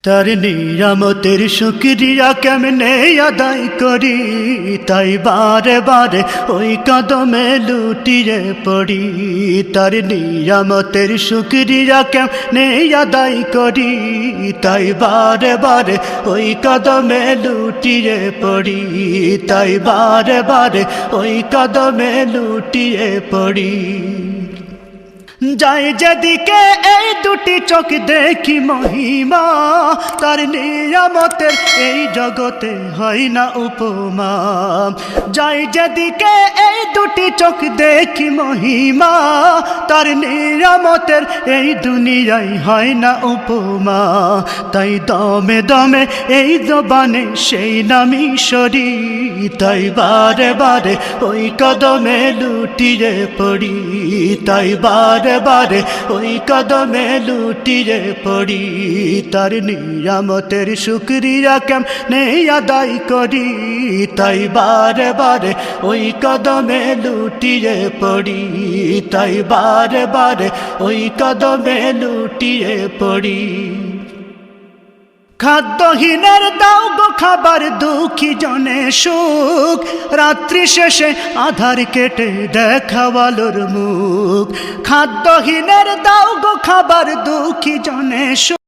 তার নিয়ামতের শুকরিয়া কেমনে আদায় করি, তাই বারে বারে ওই কদমে লুটিয়ে পড়ি। তার নিয়ামতের শুকরিয়া কেমনে আদায় করি, তাই বারে বারে ওই কদমে লুটিয়ে পড়ি। তাই বারে বারে ওই কদমে লুটিয়ে পড়ি। যাই যেদিকে এই দুটি চোখ দেখি মহিমা, তার নিয়ামতের এই জগতে হয় না উপমা। যাই যেদিকে এই দুটি চোখ দেখি মহিমা, তার নিয়ামতের এই দুনিয়ায় হয় না উপমা। তাই দমে দমে এই জবানে সেই নামই সরি, তাই বারে বারে ওই কদমে লুটিয়ে পড়ি। তাই বারে বারে ওই কদমে লুটিয়ে পড়ি। তার নিয়ামতের শুকরিয়া কেমনে আদায় করি, তাই বারে বারে ওই কদমে লুটিয়ে পড়ি। তাই বারে বারে ওই কদমে লুটিয়ে পড়ি। খাদ্যহীনের দাও গো খাবার, দুঃখী জনে সুখ, রাত্রি শেষে আধার কেটে দেখাও আলোর মুখ। খাদ্যহীনের দাও গো খাবার, দুঃখী জনে সুখ।